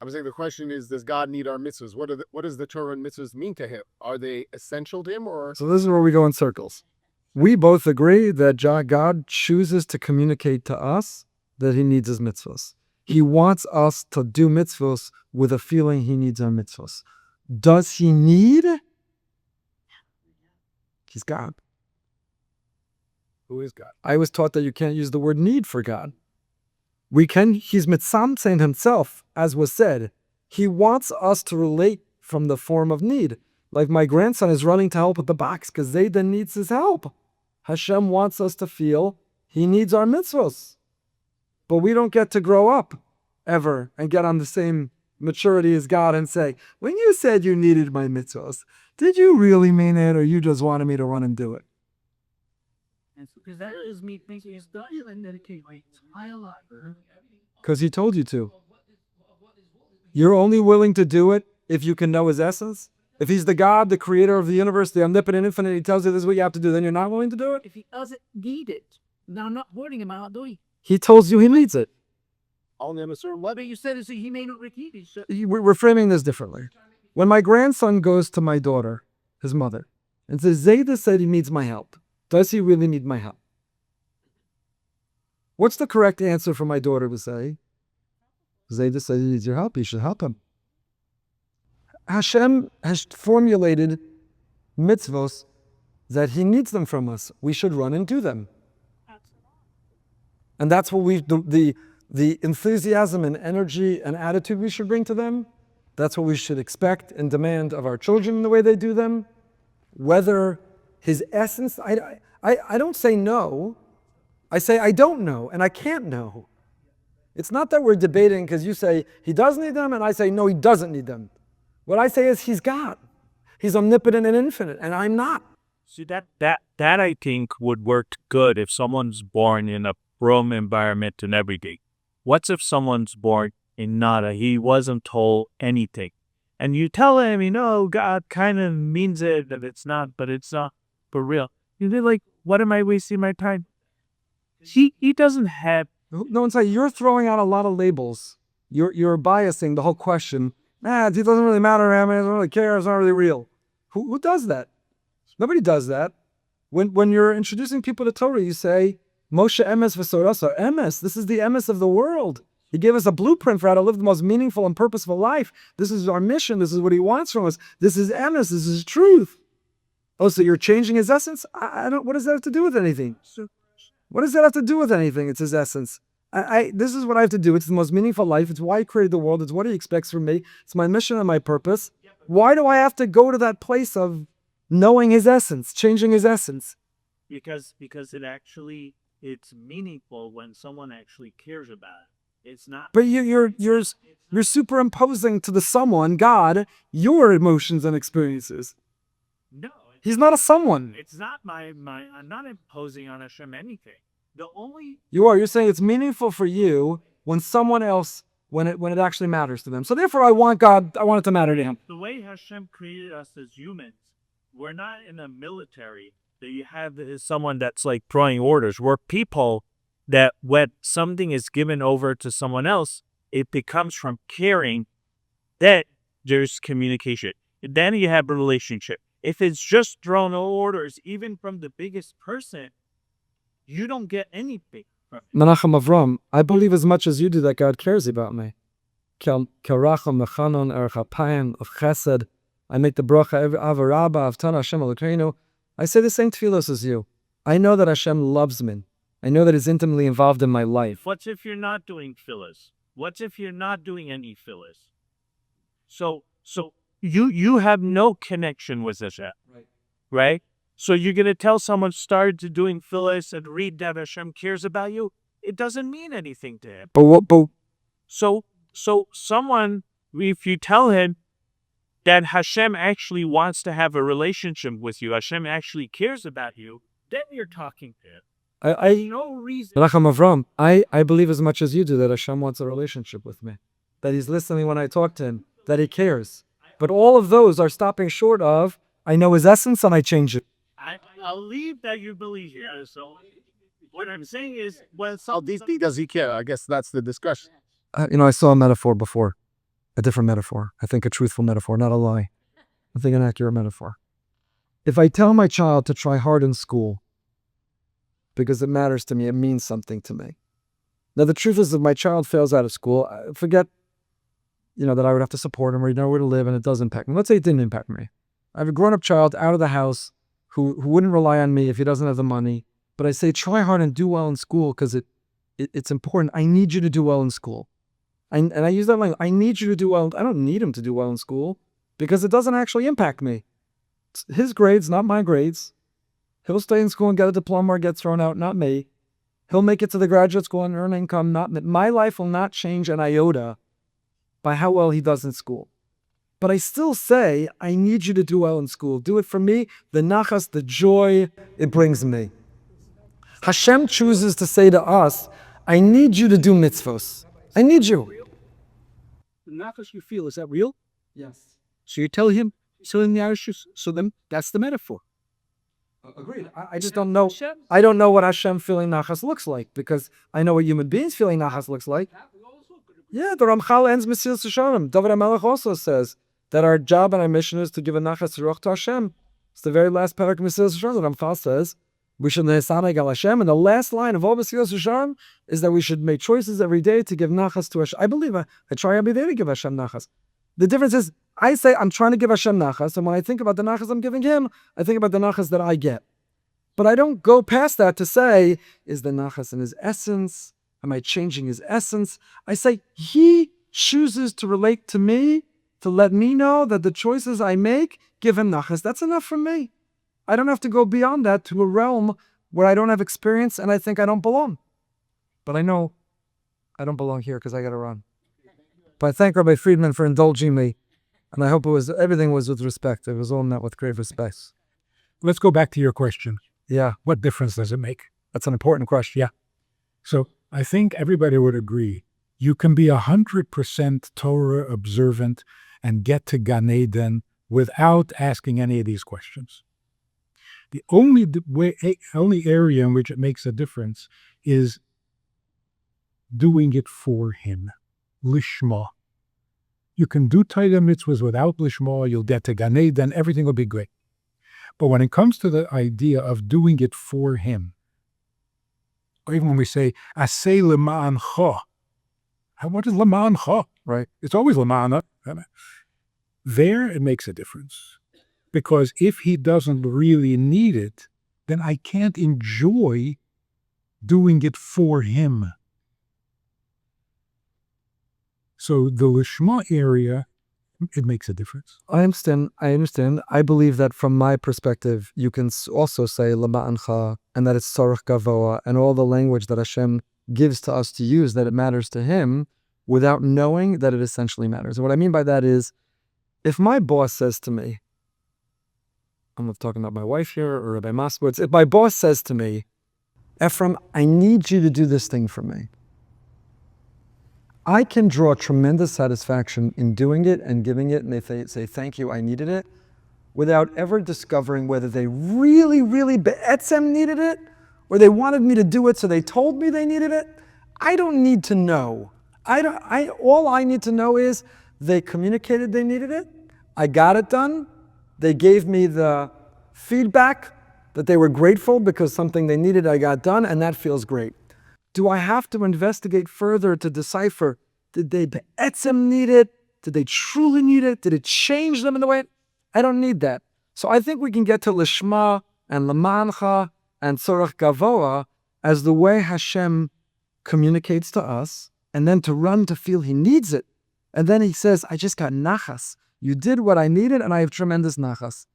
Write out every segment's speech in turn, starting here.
I'm saying the question is, does God need our mitzvahs? What does the Torah and mitzvahs mean to him? Are they essential to him, or? So this is where we go in circles. We both agree that God chooses to communicate to us that he needs his mitzvahs. He wants us to do mitzvahs with a feeling he needs our mitzvahs. Does he need? He's God. Who is God? I was taught that you can't use the word need for God. He's mitzamtzein himself, as was said. He wants us to relate from the form of need. Like my grandson is running to help with the box because Zayden needs his help. Hashem wants us to feel he needs our mitzvahs. But we don't get to grow up ever and get on the same maturity as God and say, when you said you needed my mitzvahs, did you really mean it, or you just wanted me to run and do it? Because that is me thinking it's done and dedicate my entire life. Because he told you to. You're only willing to do it if you can know his essence. If he's the God, the creator of the universe, the omnipotent infinite, he tells you this is what you have to do, then you're not willing to do it? If he doesn't need it, now I'm not wording him, I'm not doing it. He tells you he needs it. Only on a certain level. But you said he may not repeat it. So We're framing this differently. When my grandson goes to my daughter, his mother, and says, Zayda said he needs my help. Does he really need my help? What's the correct answer for my daughter to say? Zayda said he needs your help. You should help him. Hashem has formulated mitzvos that he needs them from us. We should run and do them. And that's what the enthusiasm and energy and attitude we should bring to them. That's what we should expect and demand of our children in the way they do them. Whether his essence, I don't say no. I say I don't know and I can't know. It's not that we're debating because you say he does need them and I say no, he doesn't need them. What I say is he's God. He's omnipotent and infinite, and I'm not. See, that I think would work good if someone's born in a Rome environment and everything. What's if someone's born in nada? He wasn't told anything. And you tell him, God kind of means it, that it's not, but it's not for real. You're like, what am I wasting my time? He doesn't have... No, inside, you're throwing out a lot of labels. You're biasing the whole question. It doesn't really matter, man. It doesn't really care. It's not really real. Who does that? Nobody does that. When you're introducing people to Torah, you say, Moshe emes v'sorasa. Emes, this is the emes of the world. He gave us a blueprint for how to live the most meaningful and purposeful life. This is our mission. This is what he wants from us. This is emes. This is truth. Oh, so you're changing his essence? What does that have to do with anything? What does that have to do with anything? It's his essence. This is what I have to do. It's the most meaningful life. It's why he created the world. It's what he expects from me. It's my mission and my purpose. Why do I have to go to that place of knowing his essence, changing his essence? Because it's meaningful when someone actually cares about it. It's not. But you're superimposing to the someone, God, your emotions and experiences. No. He's not a someone. It's not I'm not imposing on Hashem anything. You're saying it's meaningful for you when someone else, when it actually matters to them. So therefore I want it to matter to him. The way Hashem created us as humans, we're not in a military that you have someone that's like throwing orders. We're people that when something is given over to someone else, it becomes from caring that there's communication. Then you have a relationship. If it's just thrown orders, even from the biggest person, you don't get anything from it. Menachem Avram, I believe as much as you do that God cares about me. Kel racham mechanon erech hapayim of chesed. I make the bracha avarabba of Tana Hashem Elokeinu. I say the same tefillos as you. I know that Hashem loves me. I know that He's intimately involved in my life. What's if you're not doing tefillos? What's if you're not doing any tefillos? So you have no connection with Hashem, right? So you're going to tell someone start doing tefillos and read that Hashem cares about you? It doesn't mean anything to him. But So someone, if you tell him that Hashem actually wants to have a relationship with you, Hashem actually cares about you, then you're talking to him. There's no reason. Menachem Avram, I believe as much as you do that Hashem wants a relationship with me. That He's listening when I talk to Him. That He cares. But all of those are stopping short of, I know His essence and I change it. I'll leave that you believe here. So what I'm saying is, How deeply does he care? I guess that's the discussion. I saw a metaphor before. a different metaphor. I think a truthful metaphor, not a lie. I think an accurate metaphor. If I tell my child to try hard in school because it matters to me, it means something to me. Now, the truth is, if my child fails out of school, forget, that I would have to support him or know where to live, and it does impact me. Let's say it didn't impact me. I have a grown-up child out of the house who wouldn't rely on me if he doesn't have the money, but I say, try hard and do well in school because it's important. I need you to do well in school. And I use that language. I need you to do well. I don't need him to do well in school because it doesn't actually impact me. It's his grades, not my grades. He'll stay in school and get a diploma or get thrown out, not me. He'll make it to the graduate school and earn income, not me. My life will not change an iota by how well he does in school. But I still say, I need you to do well in school. Do it for me, the nachas, the joy it brings me. Hashem chooses to say to us, I need you to do mitzvos. I need you. The nachas you feel, is that real? Yes. So you tell him, so in the Irish, so then that's the metaphor. Agreed. I just don't know. I don't know what Hashem feeling nachas looks like because I know what human beings feeling nachas looks like. Yeah, the Ramchal ends Mesilas Yesharim. David HaMelech also says that our job and our mission is to give a nachas ruach to Hashem. It's the very last parak of Mesilas Yesharim. The Ramchal says we should ne'esaneg al Hashem, and the last line of all Mesilas Yesharim is that we should make choices every day to give nachas to Hashem. I believe I try every day to give Hashem nachas. The difference is I say I'm trying to give Hashem nachas, and when I think about the nachas I'm giving Him, I think about the nachas that I get. But I don't go past that to say, is the nachas in His essence? Am I changing His essence? I say, He chooses to relate to me, to let me know that the choices I make give Him nachas. That's enough for me. I don't have to go beyond that to a realm where I don't have experience and I think I don't belong. But I know I don't belong here because I got to run. But I thank Rabbi Friedman for indulging me. And I hope everything was with respect. It was all met with great respect. Let's go back to your question. Yeah, What difference does it make? that's an important question. Yeah. So I think everybody would agree. You can be 100% Torah observant and get to Gan Eden without asking any of these questions. The only area in which it makes a difference is doing it for Him. Lishma. You can do Torah mitzvahs without Lishma, you'll get to Gan Eden, everything will be great. But when it comes to the idea of doing it for Him, or even when we say, Aseh lema'ancha, what is lema'ancha, right? It's always lema'ana. There it makes a difference. Because if He doesn't really need it, then I can't enjoy doing it for Him. So the Lishma area, it makes a difference. I understand. I believe that from my perspective, you can also say Lama'ancha, and that it's Tzarech Gavoa, and all the language that Hashem gives to us to use, that it matters to Him, without knowing that it essentially matters. And what I mean by that is, if my boss says to me, I'm not talking about my wife here, or Rabbi Moskowitz, if my boss says to me, Ephraim, I need you to do this thing for me, I can draw tremendous satisfaction in doing it and giving it, and if they say, thank you, I needed it, without ever discovering whether they really, really be'etzem needed it, or they wanted me to do it so they told me they needed it. I don't need to know. All I need to know is they communicated they needed it, I got it done, they gave me the feedback that they were grateful because something they needed I got done, and that feels great. Do I have to investigate further to decipher, did they be'etzem need it? Did they truly need it? Did it change them in the way? I don't need that. So I think we can get to Lishma and Lamancha and Tzorach Gavoa as the way Hashem communicates to us, and then to run to feel He needs it. And then He says, I just got nachas. You did what I needed, and I have tremendous nachas.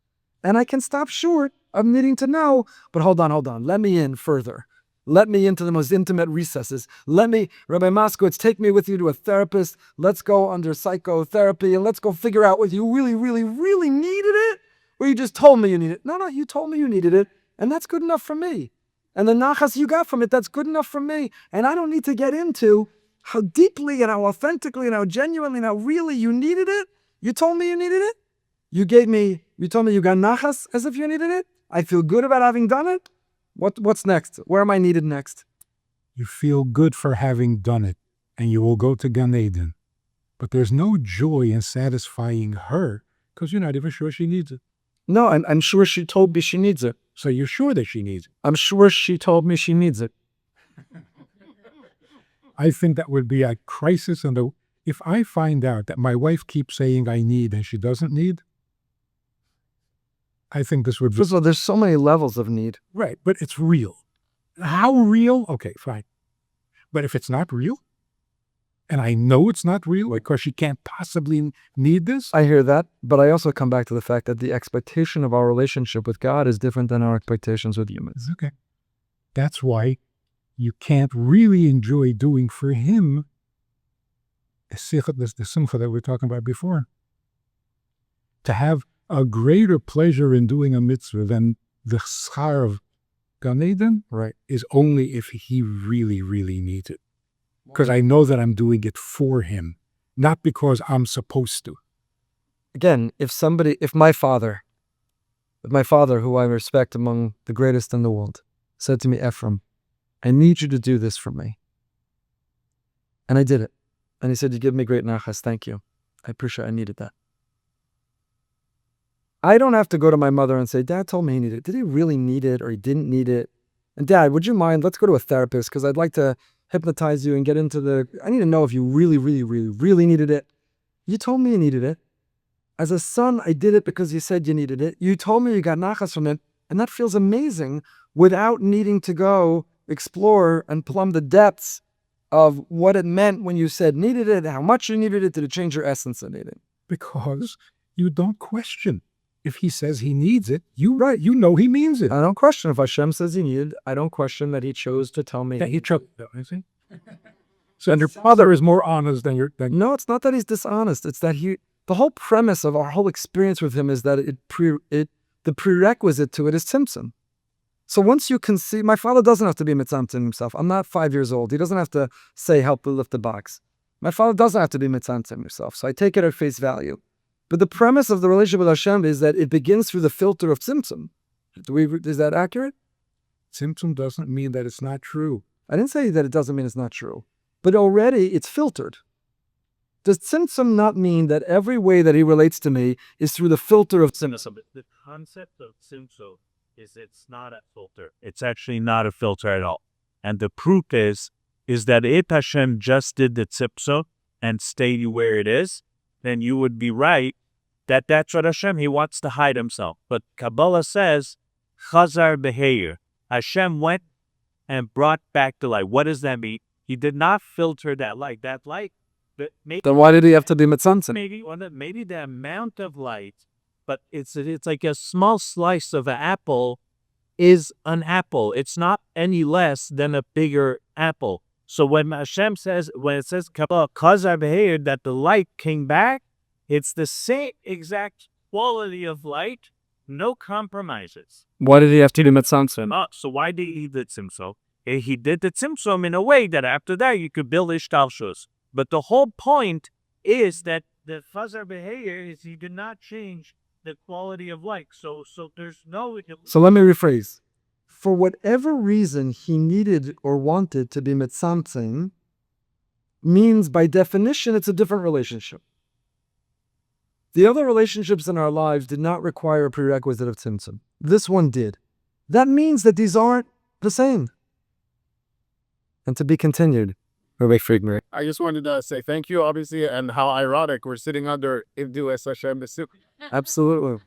And I can stop short of needing to know, but hold on. Let me in further. Let me into the most intimate recesses. Rabbi Moskowitz, take me with you to a therapist. Let's go under psychotherapy, and let's go figure out whether you really, really, really needed it, or you just told me you needed it. No, you told me you needed it, and that's good enough for me. And the nachas you got from it, that's good enough for me. And I don't need to get into how deeply and how authentically and how genuinely and how really you needed it. You told me you needed it. You told me you got nachas as if you needed it. I feel good about having done it. What's next? Where am I needed next? You feel good for having done it, and you will go to Gan Eden. but there's no joy in satisfying her because you're not even sure she needs it. No, I'm sure she told me she needs it. So you're sure that she needs it. I'm sure she told me she needs it. I think that would be a crisis. If I find out that my wife keeps saying I need and she doesn't need, I think this would be... First of all, there's so many levels of need. Right, but it's real. How real? Okay, fine. But if it's not real, and I know it's not real because she can't possibly need this, I hear that, but I also come back to the fact that the expectation of our relationship with God is different than our expectations with humans. it's okay. That's why you can't really enjoy doing for him the simcha that we were talking about before. To have a greater pleasure in doing a mitzvah than the schar of Gan Eden, Right. is only if he really, really needs it. Because I know that I'm doing it for him, not because I'm supposed to. Again, if my father, who I respect among the greatest in the world, said to me, Ephraim, I need you to do this for me. And I did it. And he said, you give me great nachas, thank you. I appreciate it, I needed that. I don't have to go to my mother and say, Dad told me he needed it. Did he really need it or he didn't need it? And Dad, would you mind, let's go to a therapist because I'd like to hypnotize you and get into I need to know if you really, really, really, really needed it. You told me you needed it. As a son, I did it because you said you needed it. You told me you got nachas from it. And that feels amazing without needing to go explore and plumb the depths of what it meant when you said needed it, how much you needed it, did it change your essence of needing? Because you don't question. If he says he needs it, you know he means it. I don't question if Hashem says he needed. I don't question that he chose to tell me. That he chose, you see? So your father is more honest than your... No, it's not that he's dishonest. It's that the whole premise of our whole experience with him is that the prerequisite to it is tzimtzum. So once you can see, my father doesn't have to be mitzamtzim himself. I'm not 5 years old. He doesn't have to say, help me lift the box. My father doesn't have to be mitzamtzim himself. So I take it at face value. But the premise of the relationship with Hashem is that it begins through the filter of tzimtzum. Is that accurate? Tzimtzum doesn't mean that it's not true. I didn't say that it doesn't mean it's not true. But already it's filtered. Does tzimtzum not mean that every way that he relates to me is through the filter of tzimtzum? The concept of tzimtzum is it's not a filter. It's actually not a filter at all. And the proof is that if Hashem just did the tzimtzum and stayed where it is, then you would be right that that's what Hashem, he wants to hide himself. But Kabbalah says, Chazar Beheir. Hashem went and brought back the light. What does that mean? He did not filter that light. That light, Then why did he have to be mitzamtzim? maybe the amount of light, but it's like a small slice of an apple is an apple. It's not any less than a bigger apple. So when Hashem says, when it says Kabbalah, Chazar Beheir, that the light came back, it's the same exact quality of light, no compromises. Why did he have to be mitzamtzim? So why did he do the tzimtzum? He did the tzimtzum in a way that after that you could build ishtalshus. But the whole point is that the Chazar Beheir is he did not change the quality of light. So there's no... So let me rephrase. For whatever reason he needed or wanted to be mitzamtzim means by definition it's a different relationship. The other relationships in our lives did not require a prerequisite of tzimtzum. This one did. That means that these aren't the same. And to be continued. Rabbi Friedman. I just wanted to say thank you, obviously, and how ironic we're sitting under Ivdu Es Hashem B'Sukkah. Absolutely.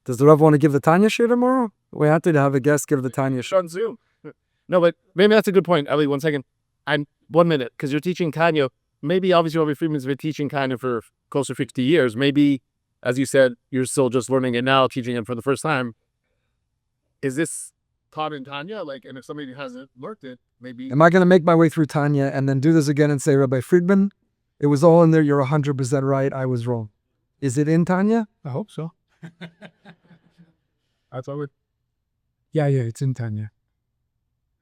Does the Rav want to give the Tanya shir tomorrow? We have to have a guest give the Tanya shir. On Zoom. No, but maybe that's a good point. Ellie, 1 second. And 1 minute, because you're teaching Tanya. Maybe obviously Rabbi Friedman's been teaching Tanya for close to 50 years. Maybe, as you said, you're still just learning it now, teaching it for the first time. Is this taught in Tanya? Like, and if somebody hasn't learned it, maybe... Am I going to make my way through Tanya and then do this again and say, Rabbi Friedman, it was all in there. You're 100% right. I was wrong. Is it in Tanya? I hope so. I thought it... Yeah, it's in Tanya.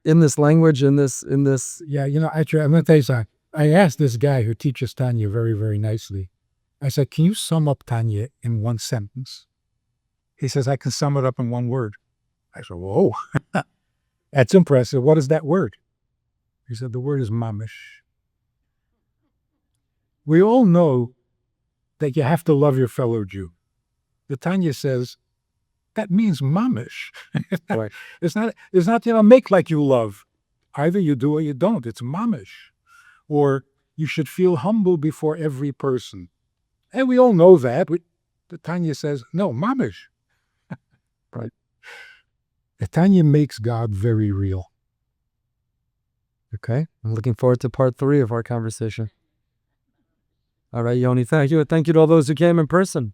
In this language, in this... Yeah, actually, I'm going to tell you something. I asked this guy who teaches Tanya very, very nicely. I said, can you sum up Tanya in one sentence? He says, I can sum it up in one word. I said, whoa, that's impressive. What is that word? He said, the word is mamish. We all know that you have to love your fellow Jew. The Tanya says that means mamish. Right. It's not, make like you love. Either you do or you don't. It's mamish. Or you should feel humble before every person. And we all know that. The Tanya says, no, mamish. Right. The Tanya makes God very real. Okay. I'm looking forward to part 3 of our conversation. All right, Yoni, thank you. And thank you to all those who came in person.